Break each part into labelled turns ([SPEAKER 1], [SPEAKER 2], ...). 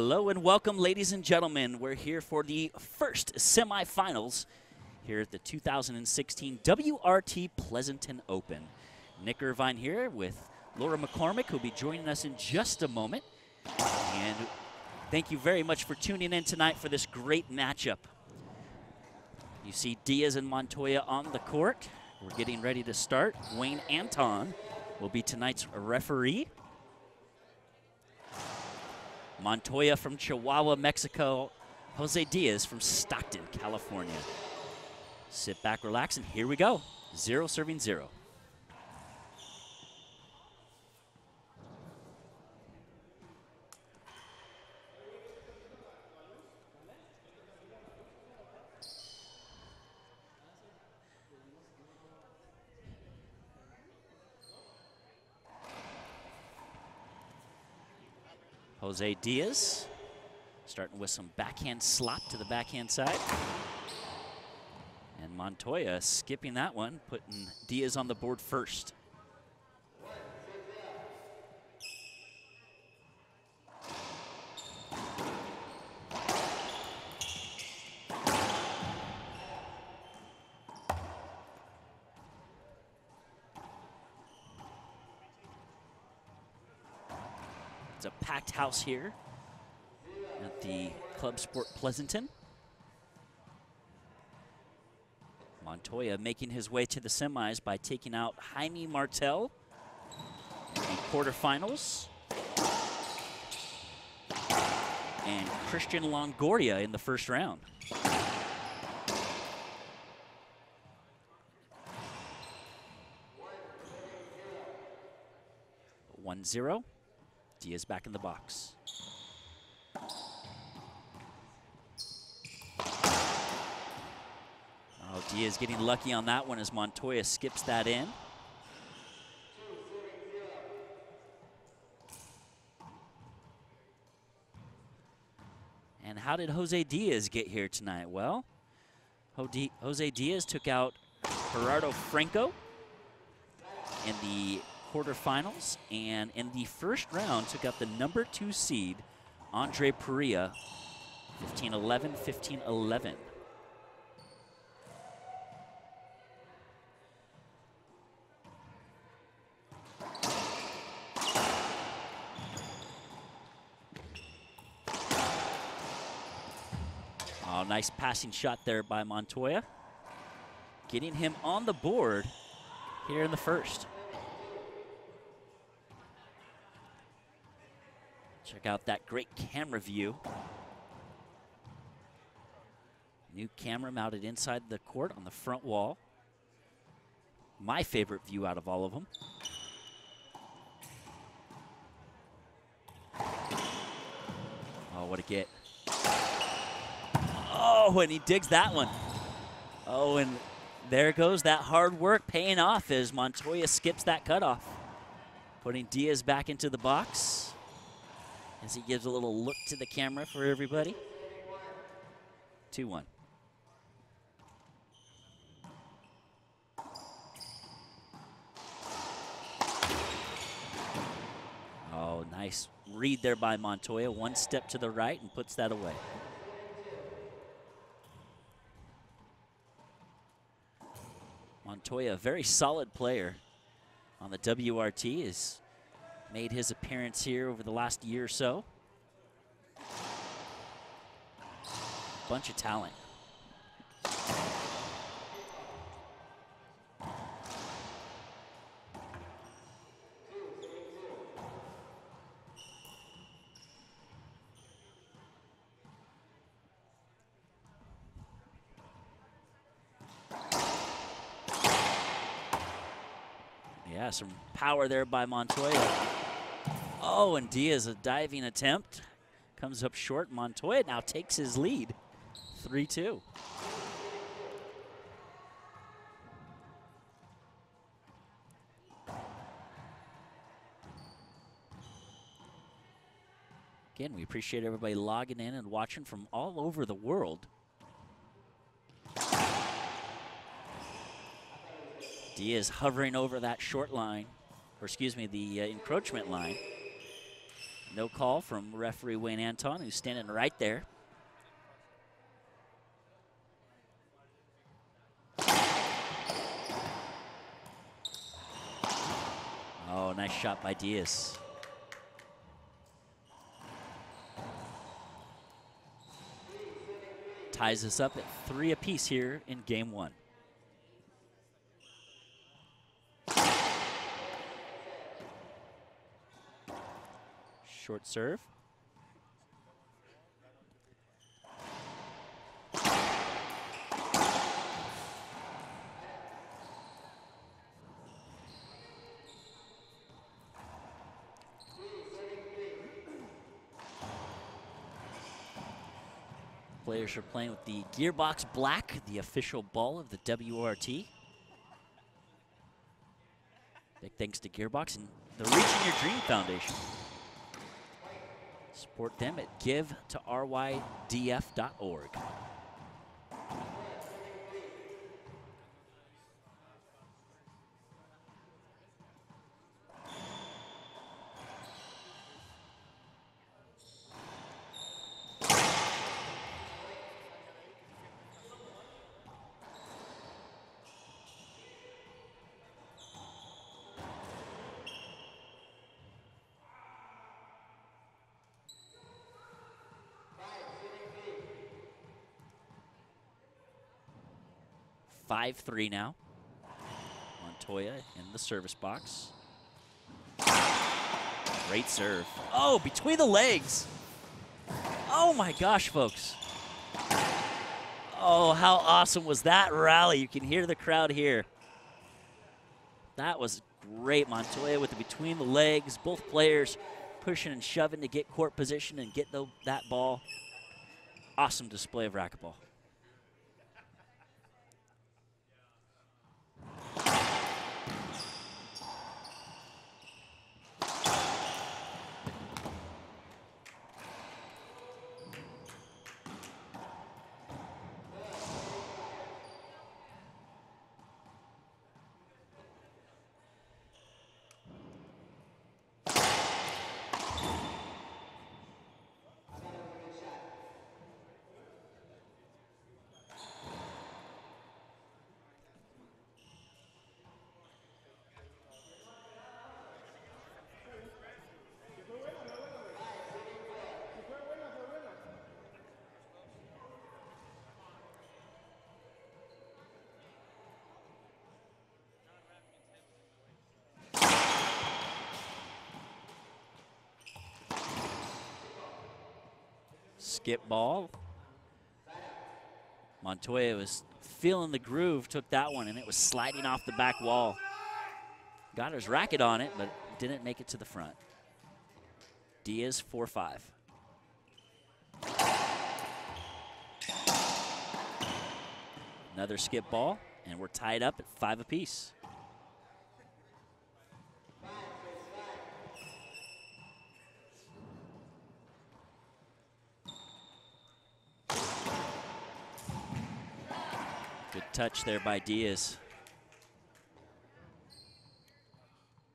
[SPEAKER 1] Hello and welcome, ladies and gentlemen. We're here for the first semifinals here at the 2016 WRT Pleasanton Open. Nick Irvine here with Laura McCormick, who'll be joining us in just a moment. And thank you very much for tuning in tonight for this great matchup. You see Diaz and Montoya on the court. We're getting ready to start. Wayne Anton will be tonight's referee. Montoya from Chihuahua, Mexico. Jose Diaz from Stockton, California. Sit back, relax, and here we go. 0 serving 0. Jose Diaz starting with some backhand slop to the backhand side. And Montoya skipping that one, putting Diaz on the board first. It's a packed house here at the Club Sport Pleasanton. Montoya making his way to the semis by taking out Jaime Martel in the quarterfinals. And Christian Longoria in the first round. 1-0. Diaz back in the box. Oh, Diaz getting lucky on that one as Montoya skips that in. And how did Jose Diaz get here tonight? Well, Jose Diaz took out Gerardo Franco in the quarterfinals, and in the first round took out the number 2 seed, Andre Perea, 15-11, 15-11. Oh, nice passing shot there by Montoya, getting him on the board here in the first. Check out that great camera view. New camera mounted inside the court on the front wall. My favorite view out of all of them. Oh, what a get. Oh, and he digs that one. Oh, and there goes that hard work paying off as Montoya skips that cutoff, putting Diaz back into the box as he gives a little look to the camera for everybody. 2-1. Oh, nice read there by Montoya. One step to the right and puts that away. Montoya, a very solid player on the WRT, has made his appearance here over the last year or so. Bunch of talent. Yeah, some power there by Montoya. Oh, and Diaz, a diving attempt. Comes up short. Montoya now takes his lead. 3-2. Again, we appreciate everybody logging in and watching from all over the world. Diaz hovering over that short line, or excuse me, the encroachment line. No call from referee Wayne Anton, who's standing right there. Oh, nice shot by Diaz. Ties us up at 3 apiece here in game 1. Short serve. Players are playing with the Gearbox Black, the official ball of the WRT. Big thanks to Gearbox and the Reaching Your Dream Foundation. Support them at givetorydf.org. Five, 3 now. Montoya in the service box. Great serve. Oh, between the legs. Oh my gosh, folks. Oh, how awesome was that rally? You can hear the crowd here. That was great. Montoya with the between the legs. Both players pushing and shoving to get court position and get that ball. Awesome display of racquetball. Skip ball. Montoya was feeling the groove, took that one, and it was sliding off the back wall. Got his racket on it, but didn't make it to the front. Diaz 4-5. Another skip ball, and we're tied up at 5 apiece. Good touch there by Diaz.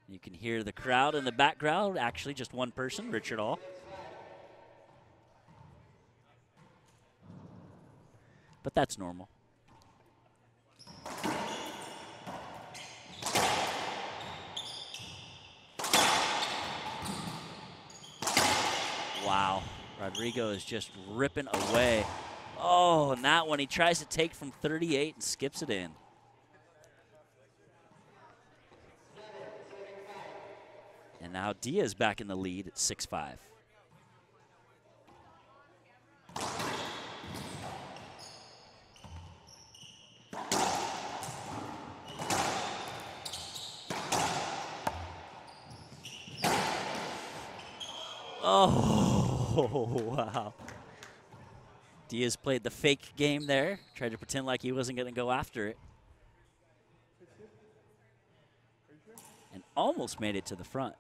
[SPEAKER 1] You can hear the crowd in the background, actually just one person, Richard Hall. But that's normal. Wow, Rodrigo is just ripping away. Oh, and that one he tries to take from 38 and skips it in. And now Diaz back in the lead at 6-5. Oh, wow. Diaz played the fake game there, tried to pretend like he wasn't going to go after it. And almost made it to the front.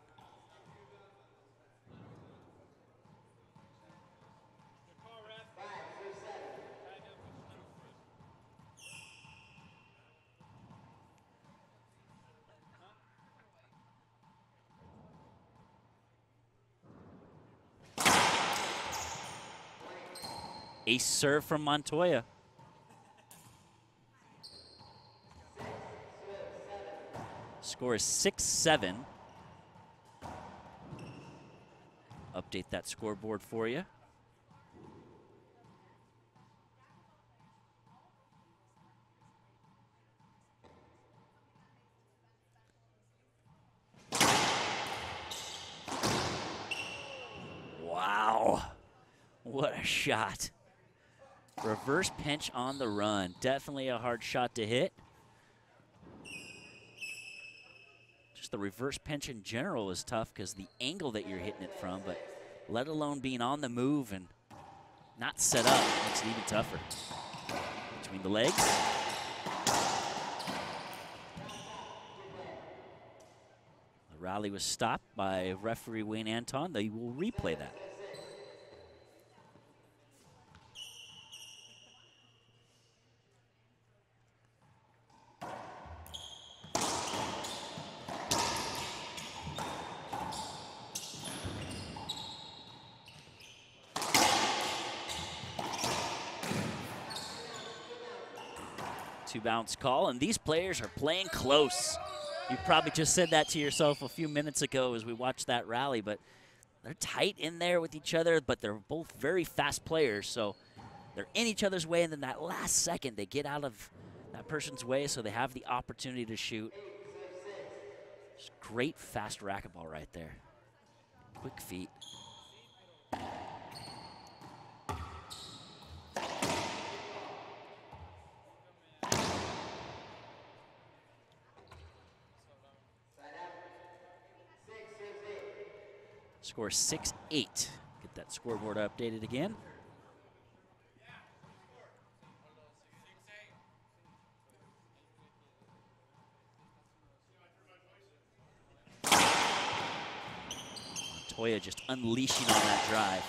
[SPEAKER 1] Ace serve from Montoya. Score is 6-7. Update that scoreboard for you. Wow, what a shot. Reverse pinch on the run. Definitely a hard shot to hit. Just the reverse pinch in general is tough because the angle that you're hitting it from, but let alone being on the move and not set up makes it even tougher. Between the legs. The rally was stopped by referee Wayne Anton. They will replay that. Two-bounce call, and these players are playing close. You probably just said that to yourself a few minutes ago as we watched that rally, but they're tight in there with each other, but they're both very fast players, so they're in each other's way, and then that last second they get out of that person's way so they have the opportunity to shoot. Just great fast racquetball right there. Quick feet. Score 6-8. Get that scoreboard updated again. Montoya just unleashing on that drive.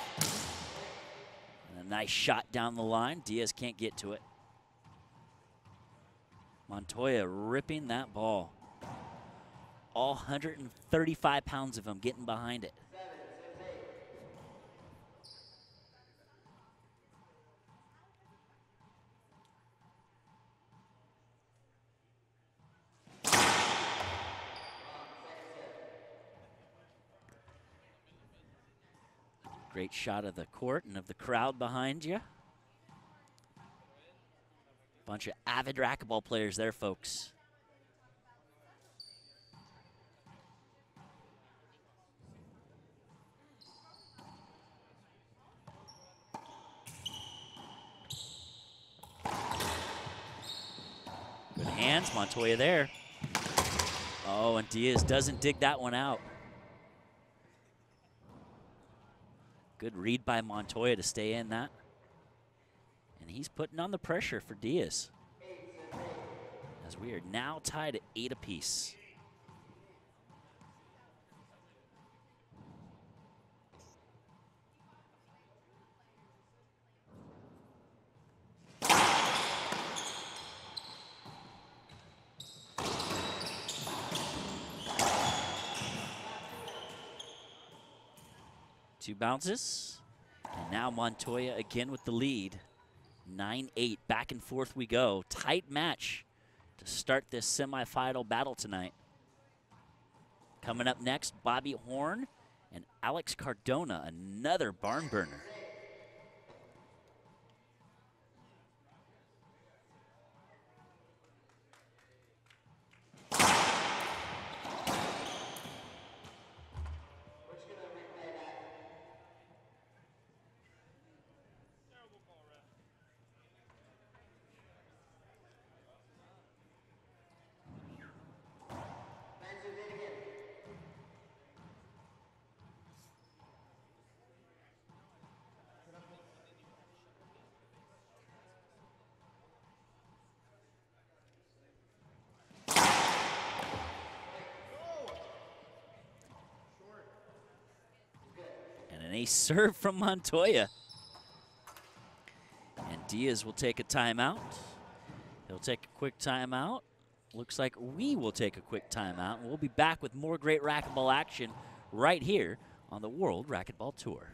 [SPEAKER 1] And a nice shot down the line. Diaz can't get to it. Montoya ripping that ball. All 135 pounds of him getting behind it. Great shot of the court and of the crowd behind you. Bunch of avid racquetball players there, folks. Good hands, Montoya there. Oh, and Diaz doesn't dig that one out. Good read by Montoya to stay in that. And he's putting on the pressure for Diaz. As we are now tied at 8 apiece. Two bounces, and now Montoya again with the lead. 9-8, back and forth we go. Tight match to start this semifinal battle tonight. Coming up next, Bobby Horn and Alex Cardona, another barn burner. A serve from Montoya. And Diaz will take a timeout. He'll take a quick timeout. Looks like we will take a quick timeout. And we'll be back with more great racquetball action right here on the World Racquetball Tour.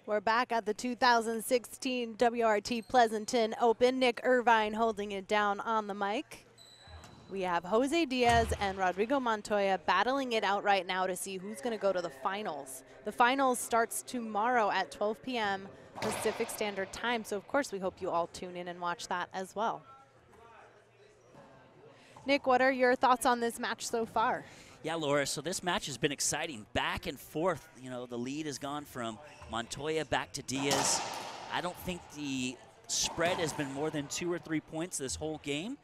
[SPEAKER 2] We're back at the 2016 WRT Pleasanton Open. Nick Irvine holding it down on the mic. We have Jose Diaz and Rodrigo Montoya battling it out right now to see who's going to go to the finals. The finals starts tomorrow at 12 p.m. Pacific Standard Time, so of course we hope you all tune in and watch that as well. Nick, what are your thoughts on this match so far?
[SPEAKER 1] Yeah, Laura, so this match has been exciting. Back and forth, you know, the lead has gone from Montoya back to Diaz. I don't think the spread has been more than 2 or 3 points this whole game.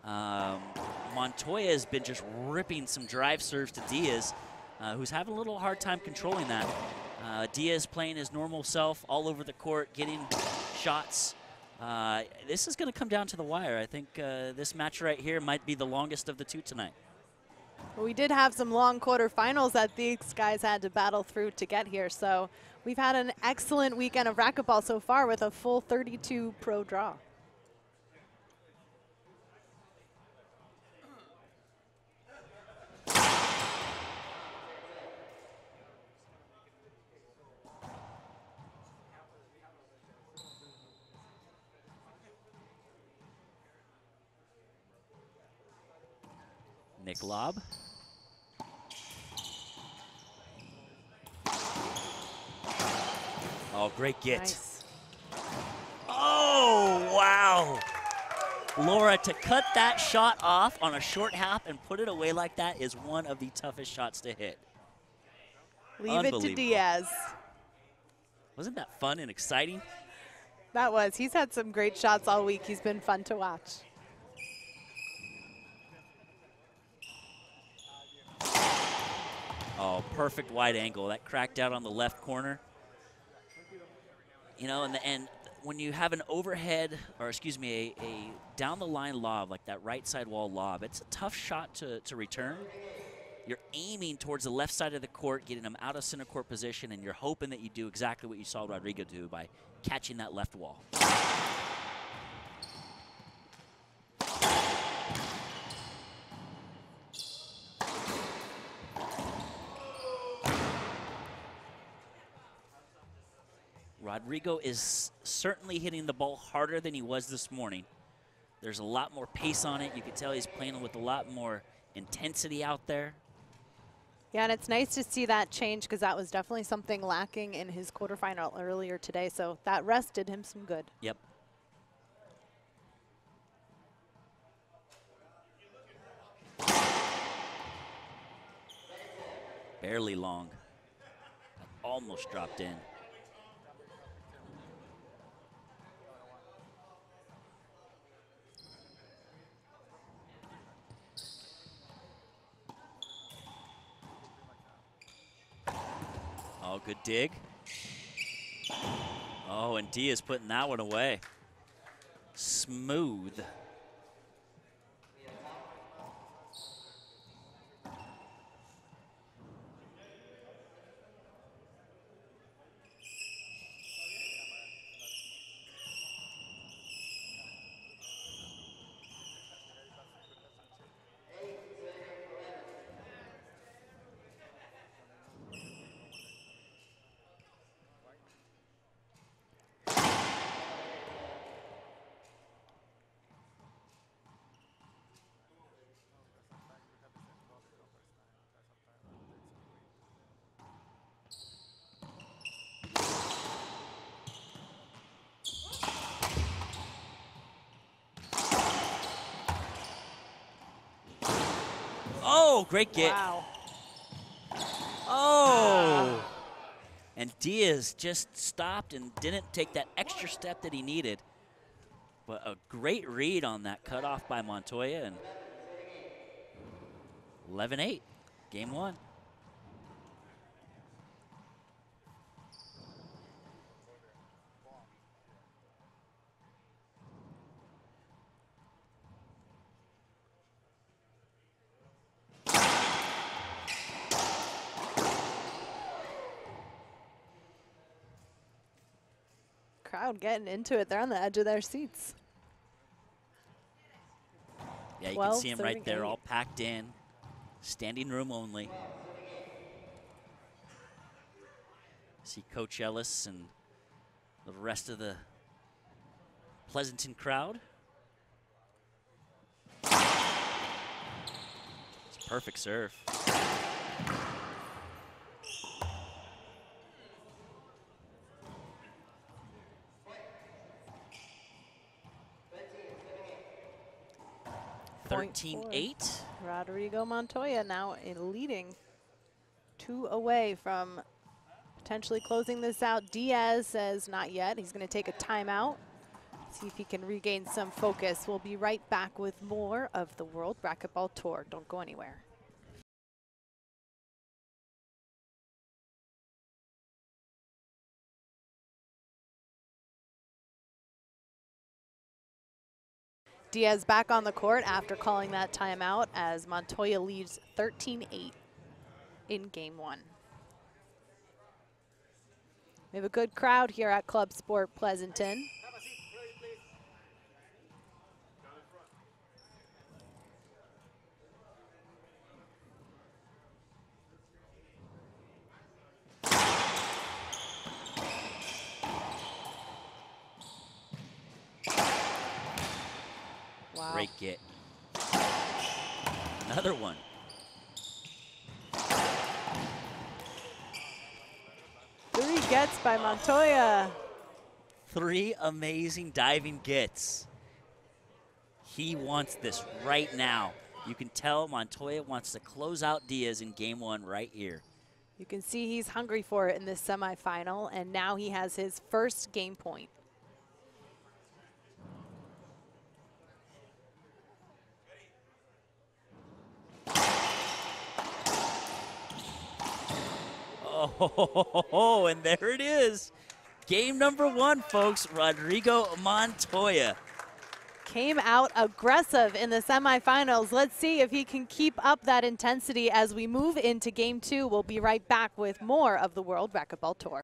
[SPEAKER 1] Montoya has been just ripping some drive serves to Diaz, who's having a little hard time controlling that. Diaz playing his normal self all over the court, getting shots. This is going to come down to the wire. I think this match right here might be the longest of the two tonight.
[SPEAKER 2] We did have some long quarterfinals that these guys had to battle through to get here, so we've had an excellent weekend of racquetball so far with a full 32 pro draw.
[SPEAKER 1] Nick lob. Oh, great get.
[SPEAKER 2] Nice.
[SPEAKER 1] Oh, wow. Laura, to cut that shot off on a short half and put it away like that is one of the toughest shots to hit.
[SPEAKER 2] Leave it to Diaz.
[SPEAKER 1] Wasn't that fun and exciting?
[SPEAKER 2] That was. He's had some great shots all week. He's been fun to watch.
[SPEAKER 1] Oh, perfect wide angle. That cracked out on the left corner. You know, and when you have an overhead, or excuse me, a down the line lob, like that right side wall lob, it's a tough shot to return. You're aiming towards the left side of the court, getting them out of center court position, and you're hoping that you do exactly what you saw Rodrigo do by catching that left wall. Rodrigo is certainly hitting the ball harder than he was this morning. There's a lot more pace on it. You can tell he's playing with a lot more intensity out there.
[SPEAKER 2] Yeah, and it's nice to see that change because that was definitely something lacking in his quarterfinal earlier today. So that rest did him some good.
[SPEAKER 1] Yep. Barely long. Almost dropped in. Oh, good dig. Oh, and Diaz putting that one away. Smooth. Oh, great get.
[SPEAKER 2] Wow.
[SPEAKER 1] Oh. And Diaz just stopped and didn't take that extra step that he needed. But a great read on that cutoff by Montoya. And 11-8, game one.
[SPEAKER 2] Crowd getting into it. They're on the edge of their seats.
[SPEAKER 1] Yeah, you can see them right there, all packed in. Standing room only. See Coach Ellis and the rest of the Pleasanton crowd. It's a perfect serve.
[SPEAKER 2] Point
[SPEAKER 1] 13-8.
[SPEAKER 2] Rodrigo Montoya now in leading, 2 away from potentially closing this out. Diaz says not yet. He's going to take a timeout. See if he can regain some focus. We'll be right back with more of the World Racquetball Tour. Don't go anywhere. Diaz back on the court after calling that timeout as Montoya leads 13-8 in game 1. We have a good crowd here at Club Sport Pleasanton. Wow.
[SPEAKER 1] Great get. Another one.
[SPEAKER 2] Three gets by Montoya.
[SPEAKER 1] 3 amazing diving gets. He wants this right now. You can tell Montoya wants to close out Diaz in game 1 right here.
[SPEAKER 2] You can see he's hungry for it in this semifinal, and now he has his first game point.
[SPEAKER 1] Oh, and there it is. Game number 1, folks. Rodrigo Montoya.
[SPEAKER 2] Came out aggressive in the semifinals. Let's see if he can keep up that intensity as we move into game 2. We'll be right back with more of the World Racquetball Tour.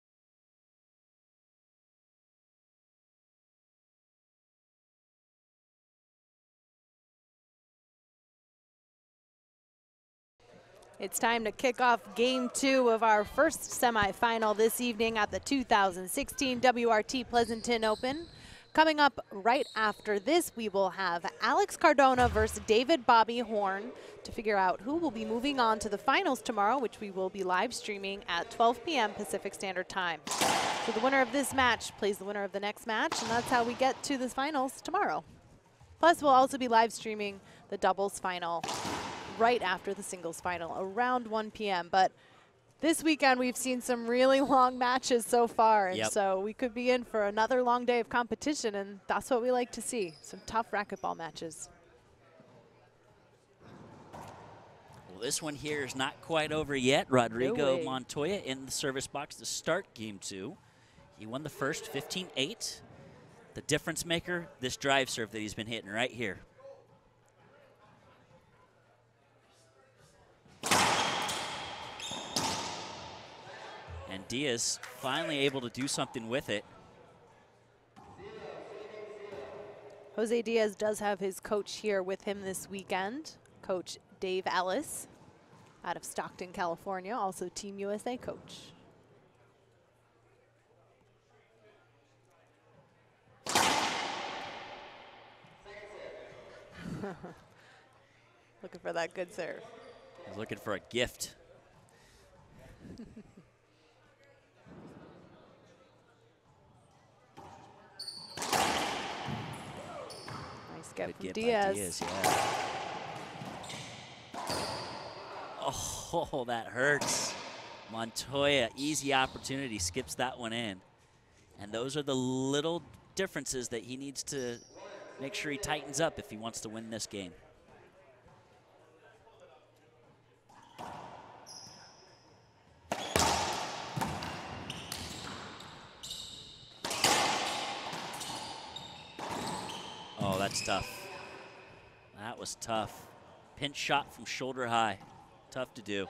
[SPEAKER 2] It's time to kick off game 2 of our first semifinal this evening at the 2016 WRT Pleasanton Open. Coming up right after this, we will have Alex Cardona versus David Bobby Horn to figure out who will be moving on to the finals tomorrow, which we will be live streaming at 12 p.m. Pacific Standard Time. So the winner of this match plays the winner of the next match, and that's how we get to the finals tomorrow. Plus, we'll also be live streaming the doubles final right after the singles final, around 1 p.m. But this weekend, we've seen some really long matches so far, and so we could be in for another long day of competition, and that's what we like to see, some tough racquetball matches.
[SPEAKER 1] Well, this one here is not quite over yet. Rodrigo Montoya in the service box to start game 2. He won the first 15-8. The difference maker, this drive serve that he's been hitting right here. And Diaz finally able to do something with it.
[SPEAKER 2] Jose Diaz does have his coach here with him this weekend, Coach Dave Ellis out of Stockton, California, also Team USA coach. Looking for that good serve.
[SPEAKER 1] He's looking for a gift.
[SPEAKER 2] Nice get from Diaz.
[SPEAKER 1] Diaz, yeah. Oh, that hurts. Montoya, easy opportunity, skips that one in. And those are the little differences that he needs to make sure he tightens up if he wants to win this game. Oh, that's tough. That was tough. Pinch shot from shoulder high. Tough to do.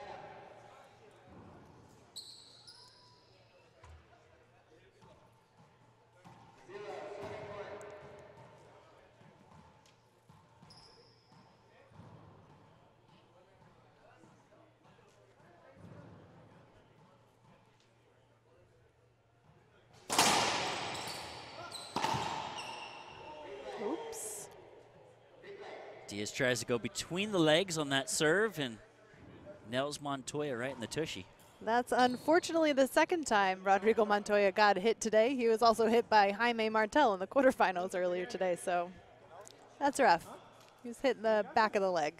[SPEAKER 1] Diaz tries to go between the legs on that serve and nails Montoya right in the tushy.
[SPEAKER 2] That's unfortunately the second time Rodrigo Montoya got hit today. He was also hit by Jaime Martel in the quarterfinals earlier today, so that's rough. He was hit in the back of the leg.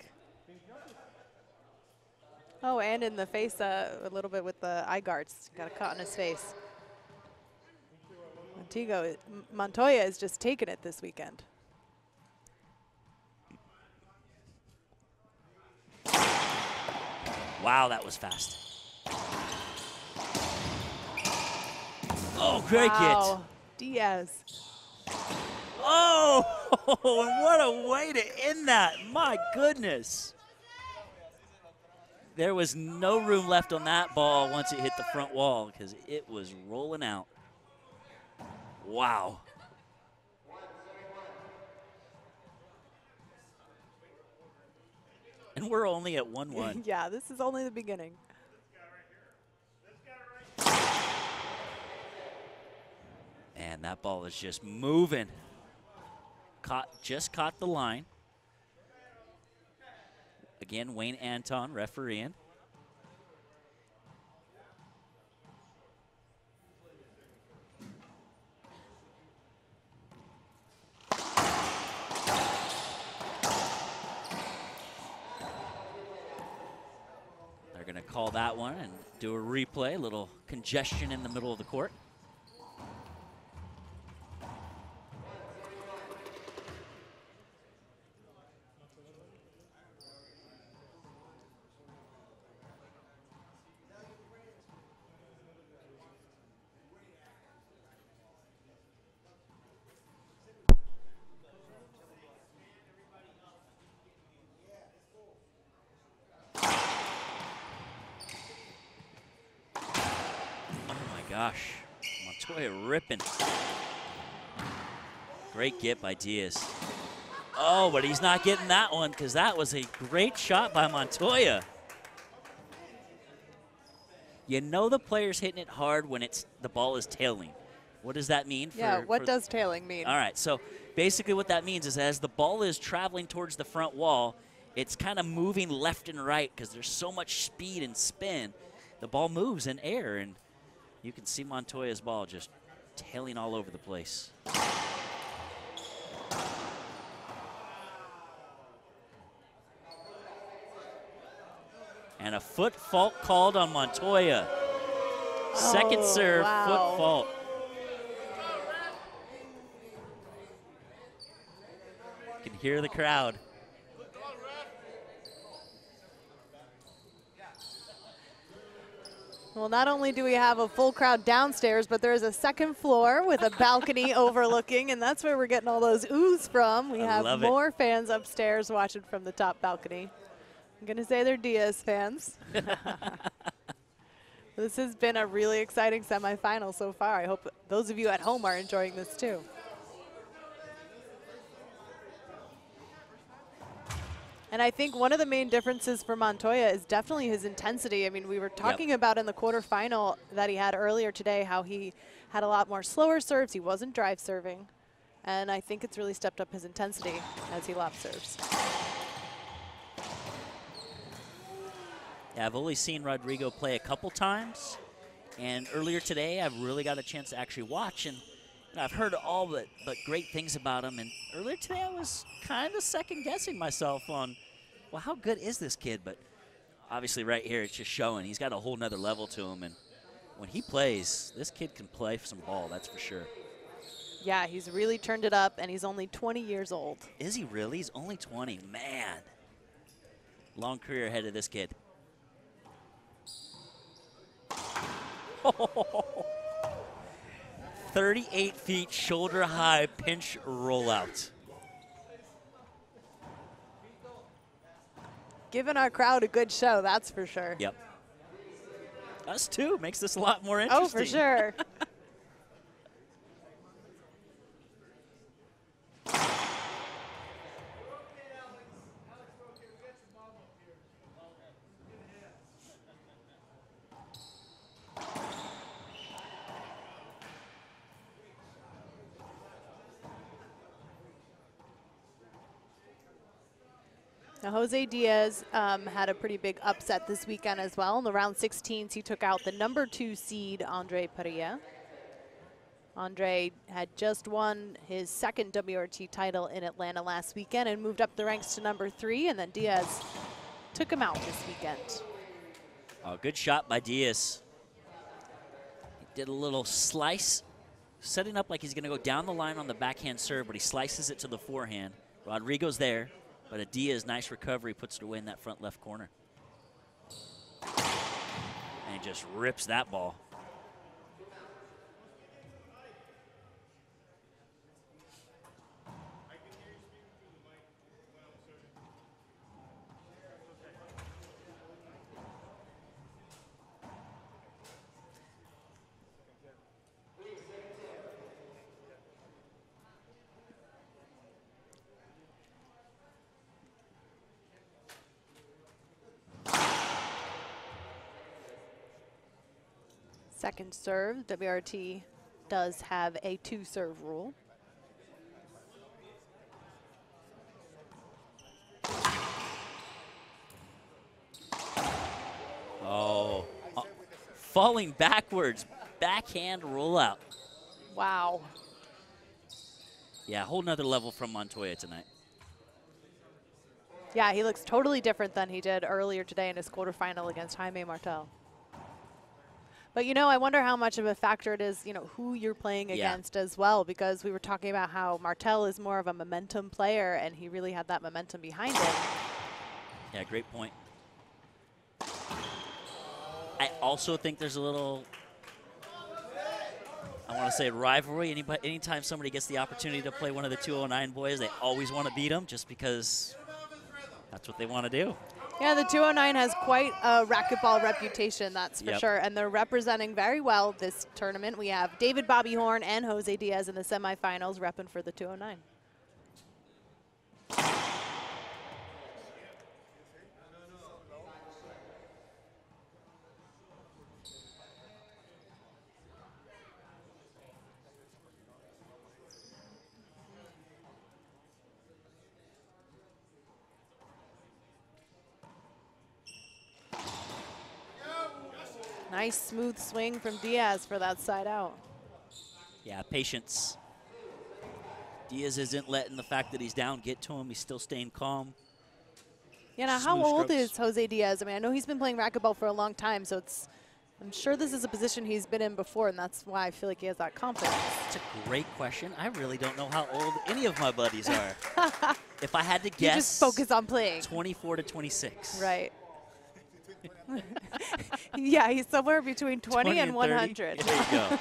[SPEAKER 2] Oh, and in the face a little bit with the eye guards. Got a cut on his face. Montoya is just taking it this weekend.
[SPEAKER 1] Wow, that was fast. Oh, great
[SPEAKER 2] wow.
[SPEAKER 1] hit.
[SPEAKER 2] Diaz.
[SPEAKER 1] Oh, and what a way to end that. My goodness. There was no room left on that ball once it hit the front wall because it was rolling out. Wow. And we're only at 1-1.
[SPEAKER 2] Yeah, this is only the beginning.
[SPEAKER 1] And that ball is just moving. Just caught the line. Again, Wayne Anton refereeing. They're going to call that one and do a replay, a little congestion in the middle of the court. Gosh, Montoya ripping. Great get by Diaz. Oh, but he's not getting that one because that was a great shot by Montoya. You know the player's hitting it hard when the ball is tailing. What does that mean?
[SPEAKER 2] What does tailing mean?
[SPEAKER 1] All right, so basically what that means is as the ball is traveling towards the front wall, it's kind of moving left and right because there's so much speed and spin. The ball moves in air, and you can see Montoya's ball just tailing all over the place. And a foot fault called on Montoya. Second serve,
[SPEAKER 2] wow.
[SPEAKER 1] Foot fault. You can hear the crowd.
[SPEAKER 2] Well, not only do we have a full crowd downstairs, but there is a second floor with a balcony overlooking, and that's where we're getting all those oohs from. We have more fans upstairs watching from the top balcony. I'm going to say they're Diaz fans. This has been a really exciting semifinal so far. I hope those of you at home are enjoying this too. And I think one of the main differences for Montoya is definitely his intensity. I mean, we were talking about in the quarterfinal that he had earlier today how he had a lot more slower serves. He wasn't drive serving. And I think it's really stepped up his intensity as he lob serves.
[SPEAKER 1] Yeah, I've only seen Rodrigo play a couple times. And earlier today, I've really got a chance to actually watch. And I've heard all but great things about him. And earlier today, I was kind of second-guessing myself on, well, how good is this kid? But obviously right here, it's just showing. He's got a whole nother level to him. And when he plays, this kid can play some ball, that's for sure.
[SPEAKER 2] Yeah, he's really turned it up, and he's only 20 years old.
[SPEAKER 1] Is he really? He's only 20. Man. Long career ahead of this kid. 38 feet, shoulder high pinch rollout.
[SPEAKER 2] Giving our crowd a good show, that's for sure.
[SPEAKER 1] Yep. Us too. Makes this a lot more interesting.
[SPEAKER 2] Oh, for sure. Now, Jose Diaz had a pretty big upset this weekend as well. In the round 16s, he took out the #2 seed, Andre Perea. Andre had just won his second WRT title in Atlanta last weekend and moved up the ranks to #3, and then Diaz took him out this weekend.
[SPEAKER 1] Oh, good shot by Diaz. He did a little slice, setting up like he's going to go down the line on the backhand serve, but he slices it to the forehand. Rodrigo's there, but a Diaz nice recovery puts it away in that front left corner. And he just rips that ball.
[SPEAKER 2] Second serve, WRT does have a 2-serve rule.
[SPEAKER 1] Oh, falling backwards, backhand rollout.
[SPEAKER 2] Wow.
[SPEAKER 1] Yeah, a whole nother level from Montoya tonight.
[SPEAKER 2] Yeah, he looks totally different than he did earlier today in his quarterfinal against Jaime Martel. But, you know, I wonder how much of a factor it is, you know, who you're playing against as well, because we were talking about how Martel is more of a momentum player, and he really had that momentum behind him.
[SPEAKER 1] Yeah, great point. I also think there's a little, I want to say, rivalry. Anytime somebody gets the opportunity to play one of the 209 boys, they always want to beat them just because that's what they want to do.
[SPEAKER 2] Yeah, the 209 has quite a racquetball reputation, that's for sure, and they're representing very well this tournament. We have David Bobby Horn and Jose Diaz in the semifinals repping for the 209. Nice smooth swing from Diaz for that side out.
[SPEAKER 1] Yeah, patience. Diaz isn't letting the fact that he's down get to him. He's still staying calm.
[SPEAKER 2] Yeah, now how old is Jose Diaz? I mean, I know he's been playing racquetball for a long time, so I'm sure this is a position he's been in before, and that's why I feel like he has that confidence.
[SPEAKER 1] That's a great question. I really don't know how old any of my buddies are. If I had to guess,
[SPEAKER 2] you just focus on playing.
[SPEAKER 1] 24 to 26.
[SPEAKER 2] Right. Yeah, he's somewhere between 20 and 100.
[SPEAKER 1] There you go.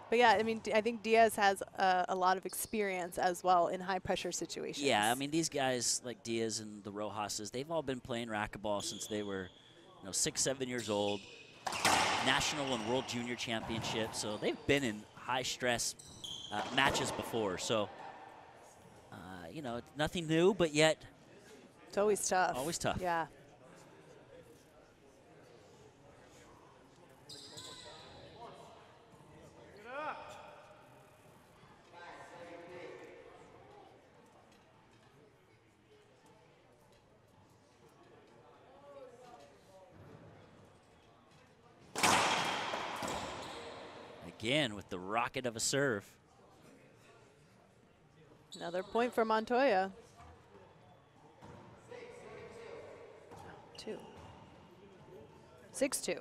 [SPEAKER 2] But yeah, I mean, I think Diaz has a lot of experience as well in high-pressure situations.
[SPEAKER 1] Yeah, I mean, these guys like Diaz and the Rojas's, they've all been playing racquetball since they were, 6, 7 years old. National and World Junior Championships, so they've been in high-stress matches before. So, nothing new, but yet
[SPEAKER 2] it's always tough.
[SPEAKER 1] Always tough.
[SPEAKER 2] Yeah.
[SPEAKER 1] Again with the rocket of a serve.
[SPEAKER 2] Another point for Montoya. 6-2.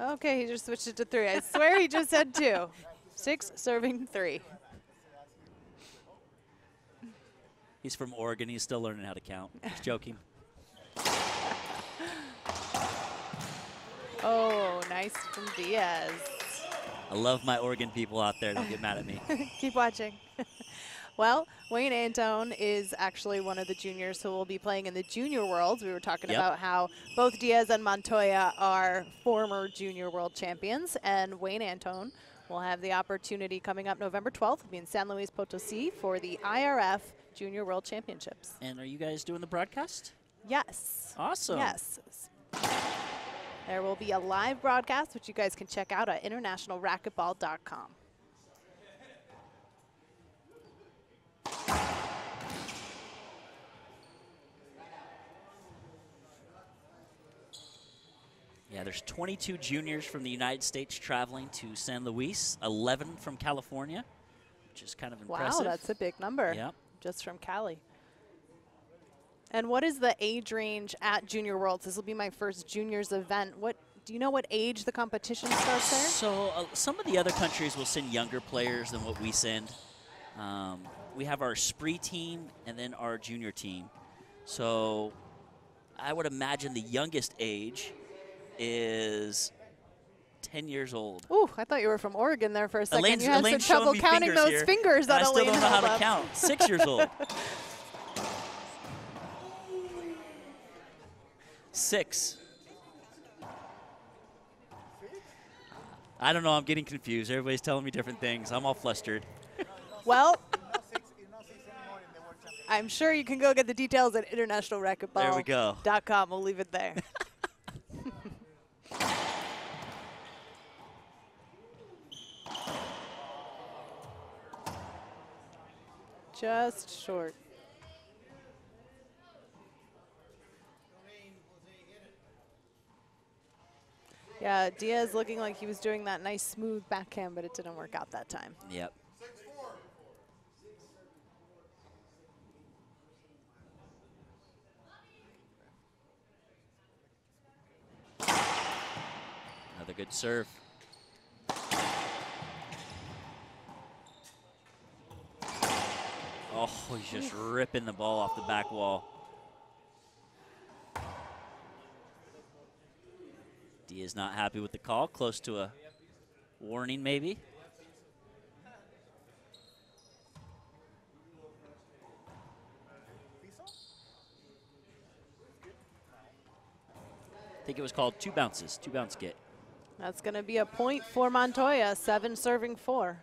[SPEAKER 2] Okay, he just switched it to 3. I swear he just said 2. 6 serving 3.
[SPEAKER 1] He's from Oregon. He's still learning how to count. Just joking.
[SPEAKER 2] Oh, nice from Diaz.
[SPEAKER 1] I love my Oregon people out there. Don't get mad at me.
[SPEAKER 2] Keep watching. Well, Wayne Antone is actually one of the juniors who will be playing in the Junior Worlds. We were talking about how both Diaz and Montoya are former Junior World Champions, and Wayne Antone will have the opportunity coming up November 12th. He'll be in San Luis Potosí for the IRF Junior World Championships.
[SPEAKER 1] And are you guys doing the broadcast?
[SPEAKER 2] Yes.
[SPEAKER 1] Awesome.
[SPEAKER 2] Yes. There will be a live broadcast, which you guys can check out at internationalracquetball.com.
[SPEAKER 1] Yeah, there's 22 juniors from the United States traveling to San Luis, 11 from California, which is kind of impressive.
[SPEAKER 2] Wow, that's a big number.
[SPEAKER 1] Yep.
[SPEAKER 2] Just from Cali. And what is the age range at Junior Worlds? This will be my first juniors event. Do you know what age the competition starts there?
[SPEAKER 1] So some of the other countries will send younger players than what we send. We have our Spree team and then our junior team. So I would imagine the youngest age is 10 years old.
[SPEAKER 2] Ooh, I thought you were from Oregon there for a second.
[SPEAKER 1] Elaine's,
[SPEAKER 2] you had
[SPEAKER 1] Elaine's
[SPEAKER 2] some trouble counting those
[SPEAKER 1] here,
[SPEAKER 2] fingers that
[SPEAKER 1] I still don't know how to
[SPEAKER 2] up.
[SPEAKER 1] count. 6 years old. 6. I don't know. I'm getting confused. Everybody's telling me different things. I'm all flustered.
[SPEAKER 2] Well, I'm sure you can go get the details at internationalracquetball.com.
[SPEAKER 1] There we go.
[SPEAKER 2] We'll leave it there. Just short. Yeah, Diaz looking like he was doing that nice smooth backhand, but it didn't work out that time.
[SPEAKER 1] Yep. Another good serve. Oh, he's just ripping the ball off the back wall. Diaz not happy with the call, close to a warning maybe. I think it was called 2 bounces, 2 bounce get.
[SPEAKER 2] That's going to be a point for Montoya, 7 serving 4.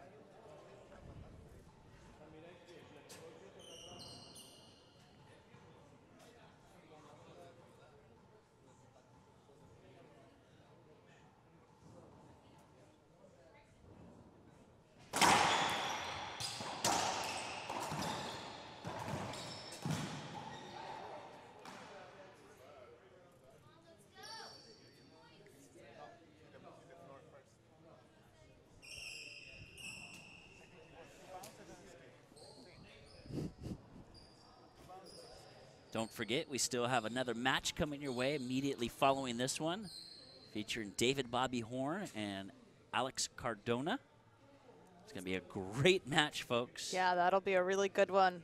[SPEAKER 1] Don't forget, we still have another match coming your way immediately following this one, featuring David Bobby Horn and Alex Cardona. It's going to be a great match, folks.
[SPEAKER 2] Yeah, that'll be a really good one.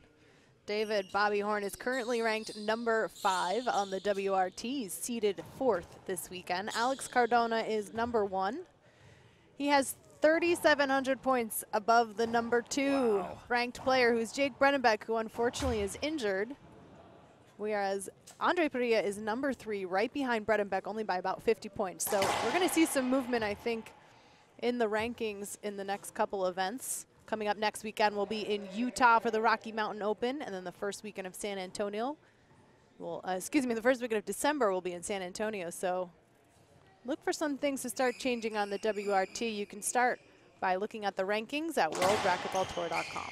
[SPEAKER 2] David Bobby Horn is currently ranked number 5 on the WRT. He's seeded 4th this weekend. Alex Cardona is number 1. He has 3,700 points above the number 2 ranked player, who's Jake Brennenbeck, who unfortunately is injured. Whereas Andre Perea is number 3, right behind Brennenbeck, only by about 50 points. So we're going to see some movement, I think, in the rankings in the next couple events. Coming up next weekend, we'll be in Utah for the Rocky Mountain Open, and then the first weekend of San Antonio. Well, the first weekend of December will be in San Antonio. So look for some things to start changing on the WRT. You can start by looking at the rankings at worldracquetballtour.com.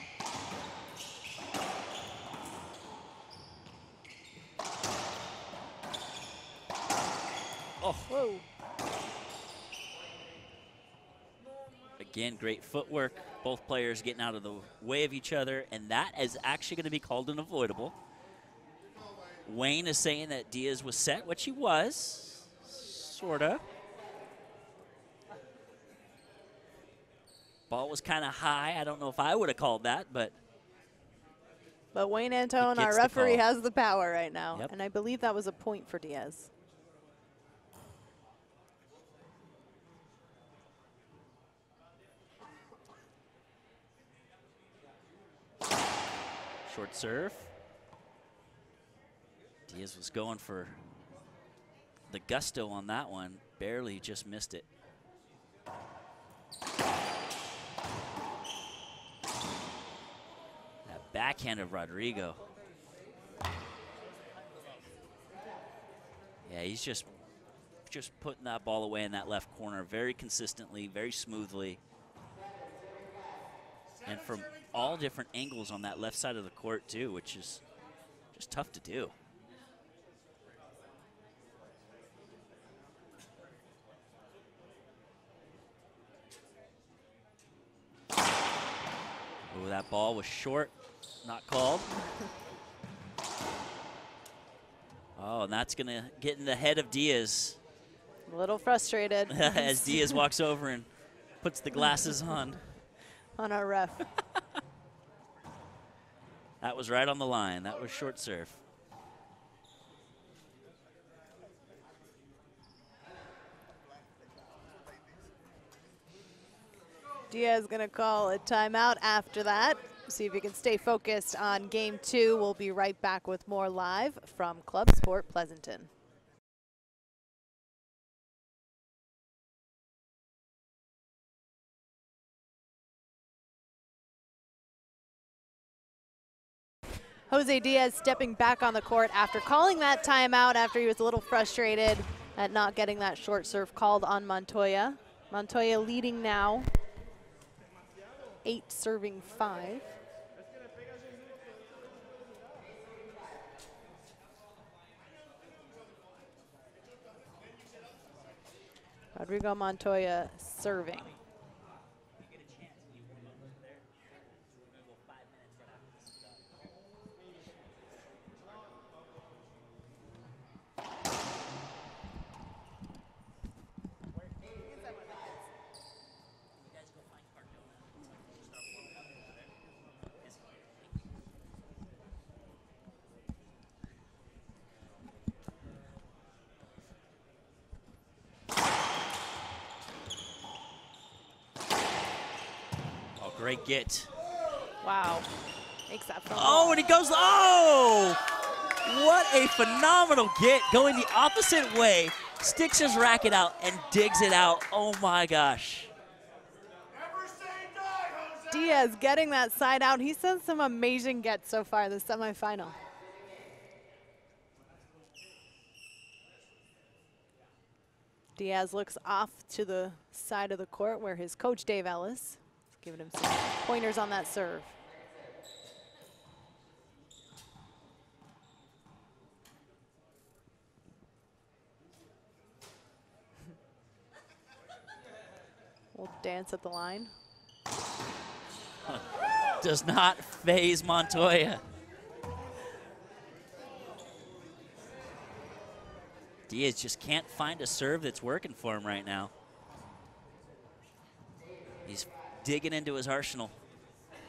[SPEAKER 1] Oh,
[SPEAKER 2] whoa.
[SPEAKER 1] Again, great footwork. Both players getting out of the way of each other, and that is actually going to be called an avoidable. Wayne is saying that Diaz was set, which he was, sort of. Ball was kind of high. I don't know if I would have called that, but.
[SPEAKER 2] But Wayne Antone, our referee, has the power right now.
[SPEAKER 1] Yep.
[SPEAKER 2] And I believe that was a point for Diaz.
[SPEAKER 1] Short serve. Diaz was going for the gusto on that one. Barely just missed it. That backhand of Rodrigo. Yeah, he's just putting that ball away in that left corner very consistently, very smoothly. And from all different angles on that left side of the court too, which is just tough to do. ball was short, not called. Oh, and that's going to get in the head of Diaz.
[SPEAKER 2] A little frustrated.
[SPEAKER 1] As Diaz walks over and puts the glasses on.
[SPEAKER 2] On our ref.
[SPEAKER 1] That was right on the line. That was short serve.
[SPEAKER 2] Diaz going to call a timeout after that. See if he can stay focused on game 2. We'll be right back with more live from Club Sport Pleasanton. Jose Diaz stepping back on the court after calling that timeout after he was a little frustrated at not getting that short serve called on Montoya. Montoya leading now, 8 serving 5. Rodrigo Montoya serving.
[SPEAKER 1] Great get.
[SPEAKER 2] Wow. Makes that phone.
[SPEAKER 1] Oh, and he goes, oh! What a phenomenal get, going the opposite way. Sticks his racket out and digs it out. Oh my gosh.
[SPEAKER 2] Diaz getting that side out. He's done some amazing gets so far in the semifinal. Diaz looks off to the side of the court where his coach, Dave Ellis, giving him some pointers on that serve. We'll dance at the line.
[SPEAKER 1] Does not faze Montoya. Diaz just can't find a serve that's working for him right now. He's digging into his arsenal,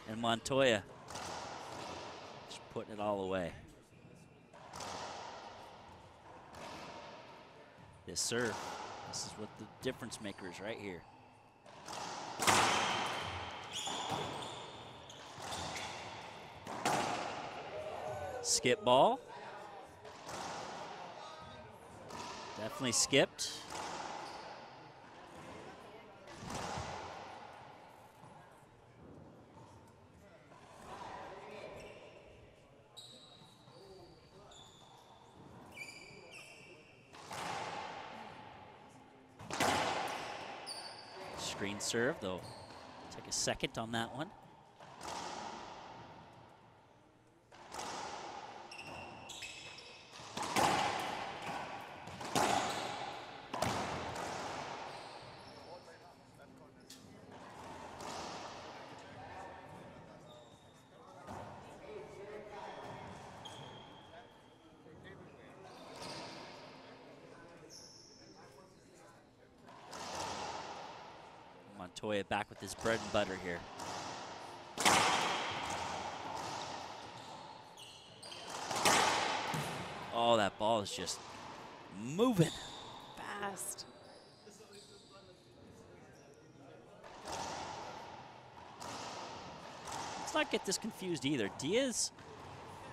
[SPEAKER 1] and Montoya just putting it all away. This serve, this is what the difference maker is right here. Skip ball. Definitely skipped. Screen serve, though. Take a second on that one. Montoya back with his bread and butter here. Oh, that ball is just moving.
[SPEAKER 2] Fast.
[SPEAKER 1] Let's not get this confused either. Diaz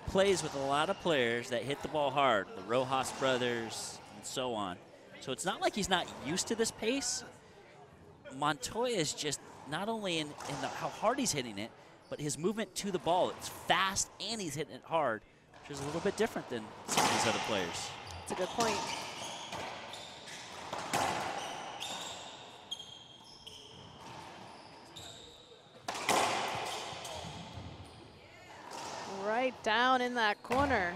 [SPEAKER 1] plays with a lot of players that hit the ball hard, the Rojas brothers and so on. So it's not like he's not used to this pace. Montoya is just not only in how hard he's hitting it, but his movement to the ball. It's fast and he's hitting it hard, which is a little bit different than some of these other players.
[SPEAKER 2] That's a good point. Right down in that corner.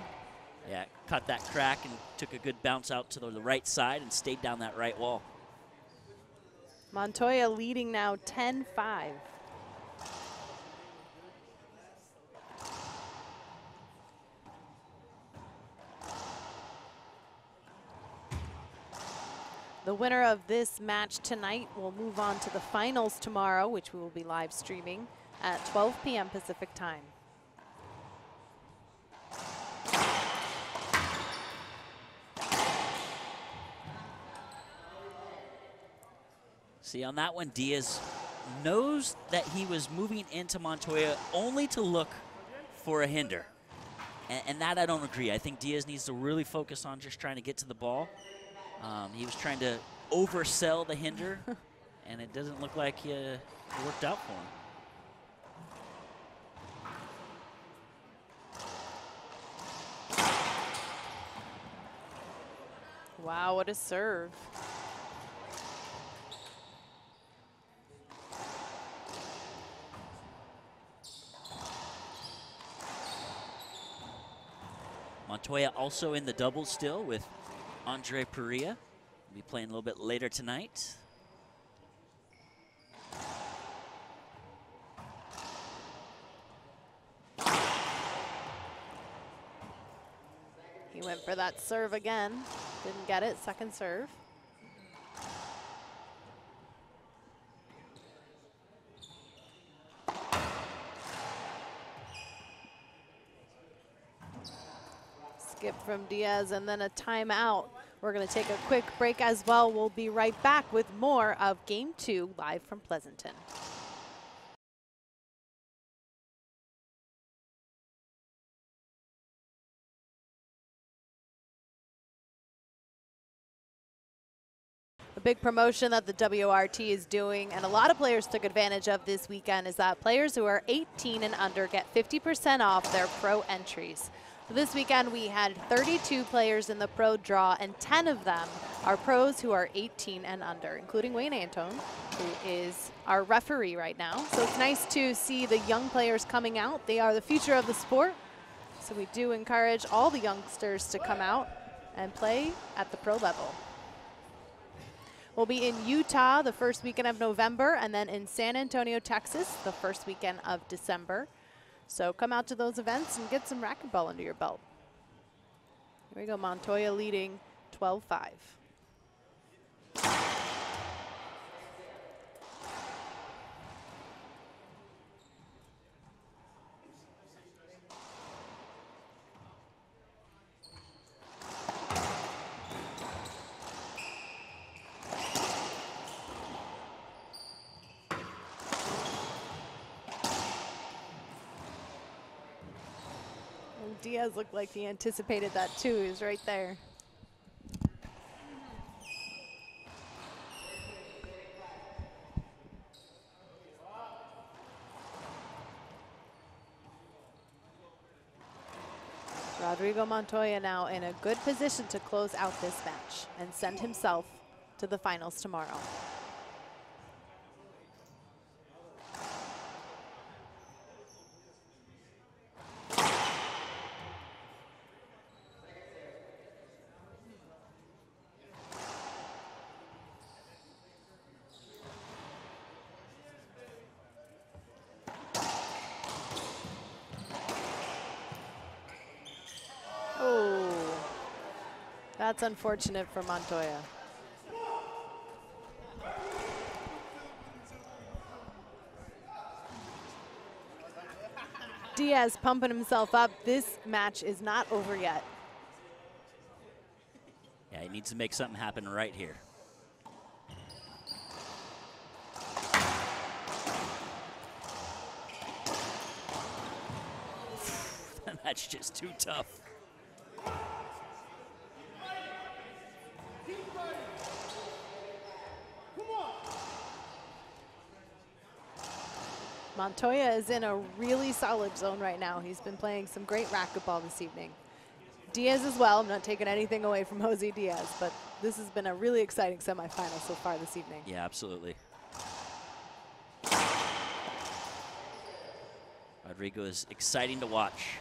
[SPEAKER 1] Yeah, cut that crack and took a good bounce out to the right side and stayed down that right wall.
[SPEAKER 2] Montoya leading now 10-5. The winner of this match tonight will move on to the finals tomorrow, which we will be live streaming at 12 p.m. Pacific time.
[SPEAKER 1] See, on that one, Diaz knows that he was moving into Montoya only to look for a hinder. And that I don't agree. I think Diaz needs to really focus on just trying to get to the ball. He was trying to oversell the hinder, and it doesn't look like it worked out for him.
[SPEAKER 2] Wow, what a serve.
[SPEAKER 1] Montoya also in the doubles still with Andre Perea. We'll be playing a little bit later tonight.
[SPEAKER 2] He went for that serve again. Didn't get it, second serve. Skip from Diaz and then a timeout. We're going to take a quick break as well. We'll be right back with more of Game 2 live from Pleasanton. A big promotion that the WRT is doing, and a lot of players took advantage of this weekend, is that players who are 18 and under get 50% off their pro entries. This weekend we had 32 players in the pro draw, and 10 of them are pros who are 18 and under, including Wayne Antone, who is our referee right now. So it's nice to see the young players coming out. They are the future of the sport. So we do encourage all the youngsters to come out and play at the pro level. We'll be in Utah the first weekend of November, and then in San Antonio, Texas, the first weekend of December. So come out to those events and get some racquetball under your belt. Here we go, Montoya leading 12-5. Diaz looked like he anticipated that too. He was right there. Rodrigo Montoya now in a good position to close out this match and send himself to the finals tomorrow. That's unfortunate for Montoya. Diaz pumping himself up. This match is not over yet.
[SPEAKER 1] Yeah, he needs to make something happen right here. That's just too tough.
[SPEAKER 2] Montoya is in a really solid zone right now. He's been playing some great racquetball this evening. Diaz as well. I'm not taking anything away from Jose Diaz, but this has been a really exciting semifinal so far this evening.
[SPEAKER 1] Yeah, absolutely. Rodrigo is exciting to watch.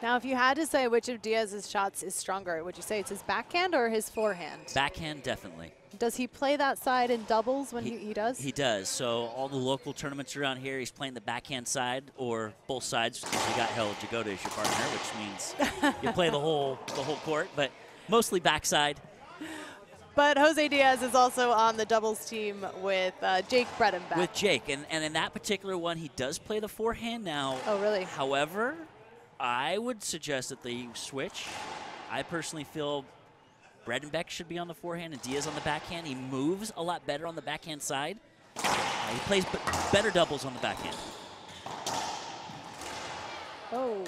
[SPEAKER 2] Now, if you had to say which of Diaz's shots is stronger, would you say it's his backhand or his forehand?
[SPEAKER 1] Backhand, definitely.
[SPEAKER 2] Does he play that side in doubles when he does?
[SPEAKER 1] He does. So all the local tournaments around here, he's playing the backhand side or both sides because you got held Jagoda as your partner, which means you play the whole court, but mostly backside.
[SPEAKER 2] But Jose Diaz is also on the doubles team with Jake Bredenbeck.
[SPEAKER 1] With Jake, and in that particular one, he does play the forehand now.
[SPEAKER 2] Oh, really?
[SPEAKER 1] However, I would suggest that they switch. I personally feel Bredenbeck should be on the forehand and Diaz on the backhand. He moves a lot better on the backhand side. He plays better doubles on the backhand.
[SPEAKER 2] Oh.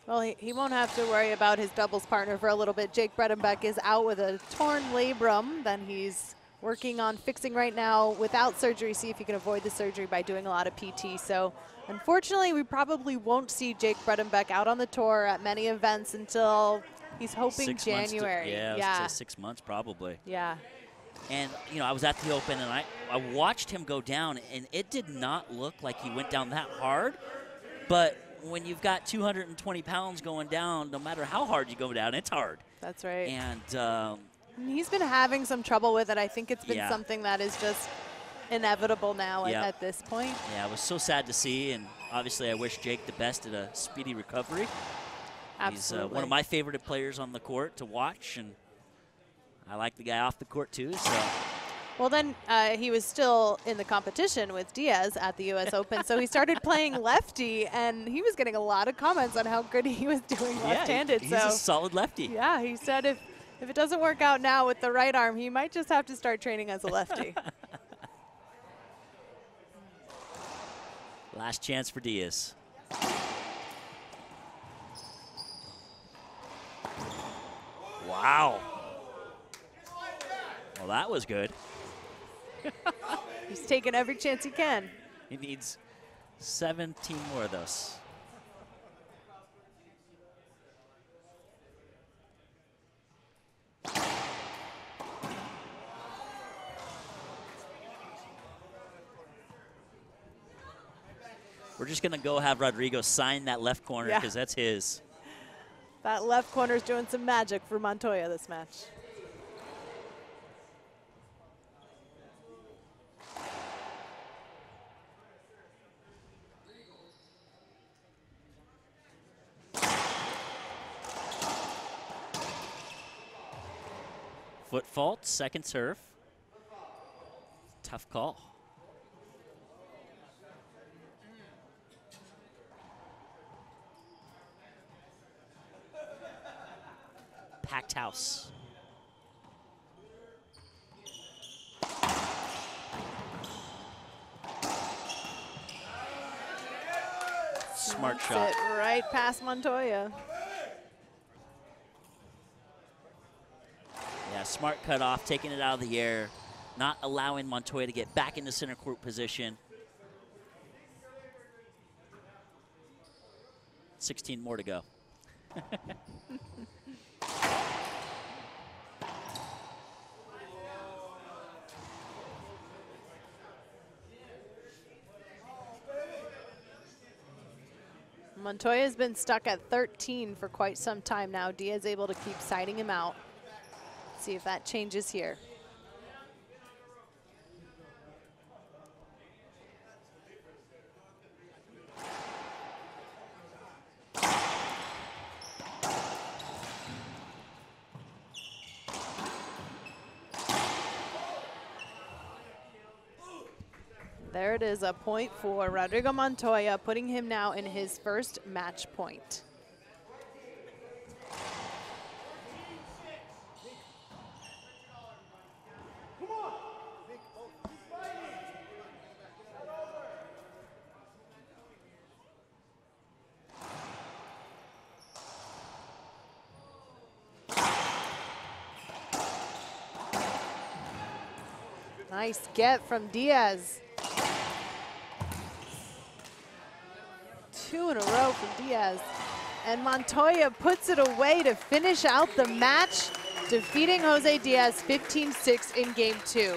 [SPEAKER 2] Well, he won't have to worry about his doubles partner for a little bit. Jake Bredenbeck is out with a torn labrum. Then he's working on fixing right now without surgery, see if he can avoid the surgery by doing a lot of PT. So unfortunately, we probably won't see Jake Bredenbeck out on the tour at many events until he's hoping January.
[SPEAKER 1] Yeah, 6 months probably.
[SPEAKER 2] Yeah.
[SPEAKER 1] And, you know, I was at the Open and I watched him go down, and it did not look like he went down that hard. But when you've got 220 pounds going down, no matter how hard you go down, it's hard.
[SPEAKER 2] That's right.
[SPEAKER 1] And
[SPEAKER 2] he's been having some trouble with it. I think it's been something that is just inevitable now at this point.
[SPEAKER 1] Yeah, it was so sad to see, and obviously I wish Jake the best at a speedy recovery.
[SPEAKER 2] Absolutely.
[SPEAKER 1] He's one of my favorite players on the court to watch, and I like the guy off the court too. So.
[SPEAKER 2] Well, then he was still in the competition with Diaz at the U.S. Open, so he started playing lefty, and he was getting a lot of comments on how good he was doing left-handed.
[SPEAKER 1] He's a solid lefty.
[SPEAKER 2] Yeah, he said if it doesn't work out now with the right arm, he might just have to start training as a lefty.
[SPEAKER 1] Last chance for Diaz. Wow. Well, that was good.
[SPEAKER 2] He's taking every chance he can.
[SPEAKER 1] He needs 17 more of those. We're just going to go have Rodrigo sign that left corner because that's his.
[SPEAKER 2] That left corner is doing some magic for Montoya this match.
[SPEAKER 1] Foot fault, second serve. Tough call. Packed house. Smart shot.
[SPEAKER 2] It right past Montoya.
[SPEAKER 1] Yeah, smart cut off, taking it out of the air, not allowing Montoya to get back into center court position. 16 more to go.
[SPEAKER 2] Montoya's been stuck at 13 for quite some time now. Diaz able to keep siding him out. See if that changes here. There it is, a point for Rodrigo Montoya, putting him now in his first match point. Nice get from Diaz. 2 in a row from Diaz. And Montoya puts it away to finish out the match, defeating Jose Diaz 15-6 in game 2.